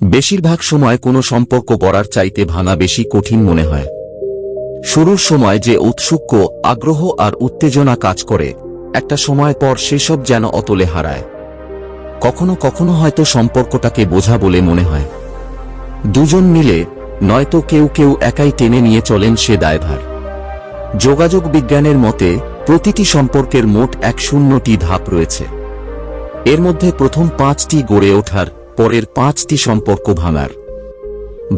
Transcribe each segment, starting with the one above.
বেশিরভাগ সময় কোনো সম্পর্ক গড়ার চাইতে ভাঙা বেশি কঠিন মনে হয়। শুরুর সময় যে ঔৎসুক্য, আগ্রহ আর উত্তেজনা কাজ করে, একটা সময় পর সেসব যেন অতলে হারায়। কখনো কখনো হয়তো সম্পর্কটাকে বোঝা বলে মনে হয়। দুজন মিলে, নয়তো কেউ কেউ একাই টেনে নিয়ে চলেন সে দায়ভার। যোগাযোগ বিজ্ঞানের মতে প্রতিটি সম্পর্কের মোট 100টি ধাপ রয়েছে। এর মধ্যে প্রথম 5টি গড়ে ওঠার, পরের 5টি সম্পর্ক ভাঙার।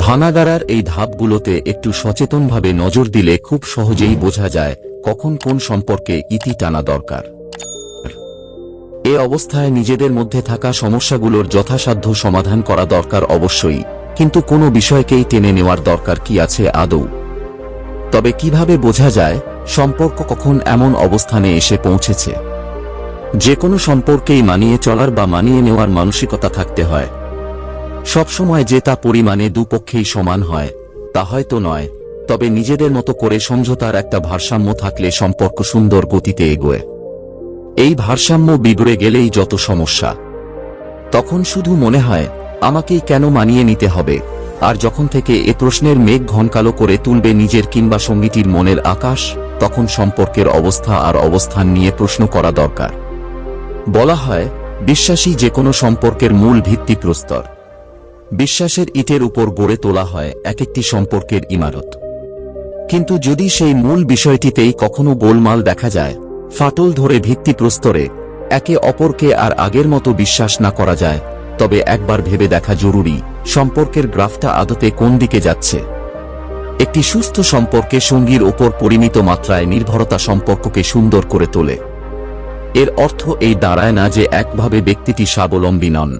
ভাঙাগাড়ার এই ধাপগুলোতে একটু সচেতনভাবে নজর দিলে খুব সহজেই বোঝা যায় কখন কোন সম্পর্কে ইতি টানা দরকার। এ অবস্থায় নিজেদের মধ্যে থাকা সমস্যাগুলোর যথাসাধ্য সমাধান করা দরকার অবশ্যই, কিন্তু কোনো বিষয়কেই টেনে নেওয়ার দরকার কি আছে আদৌ? তবে কিভাবে বোঝা যায় সম্পর্ক কখন এমন অবস্থানে এসে পৌঁছেছে? যে কোনো সম্পর্কেই মানিয়ে চলার বা মানিয়ে নেওয়ার মানসিকতা থাকতে হয়। সবসময় যে তা পরিমাণে দুপক্ষেই সমান হয় তা হয়তো নয়, তবে নিজেদের মতো করে সমঝোতার একটা ভারসাম্য থাকলে সম্পর্ক সুন্দর গতিতে এগোয়। এই ভারসাম্য বিগড়ে গেলেই যত সমস্যা। তখন শুধু মনে হয় আমাকেই কেন মানিয়ে নিতে হবে, আর যখন থেকে এ প্রশ্নের মেঘ ঘনকালো করে তুলবে নিজের কিংবা সঙ্গীটির মনের আকাশ, তখন সম্পর্কের অবস্থা আর অবস্থান নিয়ে প্রশ্ন করা দরকার। বলা হয় বিশ্বাসী যে কোনো সম্পর্কের মূল ভিত্তিপ্রস্তর। বিশ্বাসের ইটের উপর গড়ে তোলা হয় এক একটি সম্পর্কের ইমারত। কিন্তু যদি সেই মূল বিষয়টিতেই কখনো গোলমাল দেখা যায়, ফাটল ধরে ভিত্তিপ্রস্তরে একে অপরকে আর আগের মতো বিশ্বাস না করা যায়, তবে একবার ভেবে দেখা জরুরি সম্পর্কের গ্রাফটা আদতে কোন দিকে যাচ্ছে। একটি সুস্থ সম্পর্কে সঙ্গীর ওপর পরিমিত মাত্রায় নির্ভরতা সম্পর্ককে সুন্দর করে তোলে। এর অর্থ এই দাঁড়ায় না যে একভাবে ব্যক্তিটি স্বাবলম্বী নন,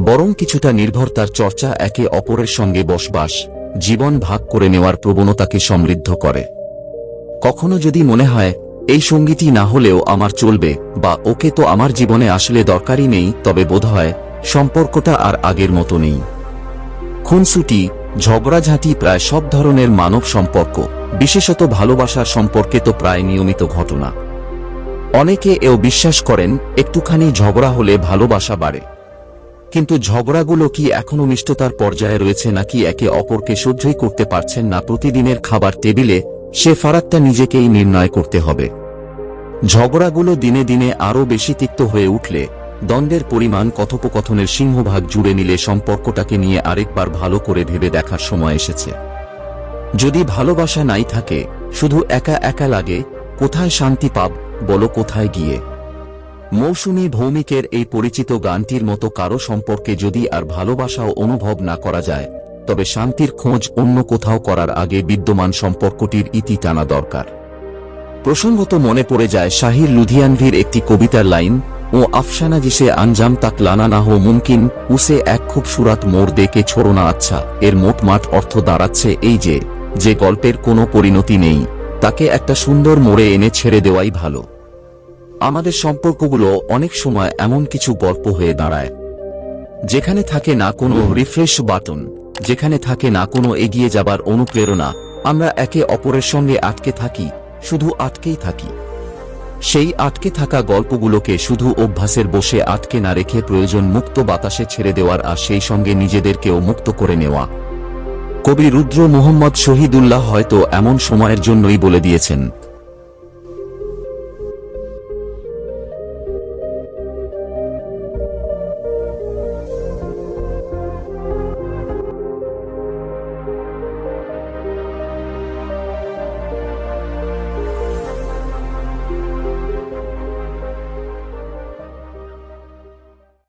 বরং কিছুটা নির্ভরতার চর্চা একে অপরের সঙ্গে বসবাস, জীবন ভাগ করে নেওয়ার প্রবণতাকে সমৃদ্ধ করে। কখনো যদি মনে হয় এই সঙ্গীটি না হলেও আমার চলবে, বা ওকে তো আমার জীবনে আসলে দরকারই নেই, তবে বোধহয় সম্পর্কটা আর আগের মতো নেই। খুনসুটি, ঝগড়াঝাঁটি প্রায় সব ধরনের মানব সম্পর্ক, বিশেষত ভালোবাসার সম্পর্কে তো প্রায় নিয়মিত ঘটনা। অনেকে এও বিশ্বাস করেন একটুখানি ঝগড়া হলে ভালোবাসা বাড়ে। কিন্তু ঝগড়াগুলো কি এখনো মিষ্টতার পর্যায়ে রয়েছে, নাকি একে অপরকে সহ্যই করতে পারছেন না প্রতিদিনের খাবার টেবিলে? সে ফারাকটা নিজেকেই নির্ণয় করতে হবে। ঝগড়াগুলো দিনে দিনে আরও বেশি তিক্ত হয়ে উঠলে, দ্বন্দ্বের পরিমাণ কথোপকথনের সিংহভাগ জুড়ে নিলে সম্পর্কটাকে নিয়ে আরেকবার ভালো করে ভেবে দেখার সময় এসেছে। যদি ভালোবাসা নাই থাকে, শুধু একা একা লাগে, কোথায় শান্তি পাব বলো, কোথায় গিয়ে? মৌসুমী ভৌমিকের এই পরিচিত গানটির মতো কারো সম্পর্কে যদি আর ভালোবাসাও অনুভব না করা যায়, তবে শান্তির খোঁজ অন্য কোথাও করার আগে বিদ্যমান সম্পর্কটির ইতি টানা দরকার। প্রসঙ্গত মনে পড়ে যায় শাহির লুধিয়ানভির একটি কবিতার লাইন, ও আফসানা জিসে আঞ্জাম তাক লানা না হো মুমকিন, উসে এক খুবসুরাত মোড় দেকে ছোড়ো না। আচ্ছা, এর মোটমাট অর্থ দাঁড়াচ্ছে এই যে গল্পের কোনো পরিণতি নেই, তাকে একটা সুন্দর মোড়ে এনে ছেড়ে দেওয়াই ভালো। আমাদের সম্পর্কগুলো অনেক সময় এমন কিছু গল্প হয়ে দাঁড়ায় যেখানে থাকে না কোনো রিফ্রেশ বাটন, যেখানে থাকে না কোনো এগিয়ে যাবার অনুপ্রেরণা। আমরা একে অপরের সঙ্গে আটকে থাকি, শুধু আটকেই থাকি। সেই আটকে থাকা গল্পগুলোকে শুধু অভ্যাসের বসে আটকে না রেখে প্রয়োজন মুক্ত বাতাসে ছেড়ে দেওয়ার, আর সেই সঙ্গে নিজেদেরকেও মুক্ত করে নেওয়া। কবি রুদ্র মোহাম্মদ শহীদুল্লাহ হয়তো এমন সময়ের জন্যই বলে দিয়েছেন,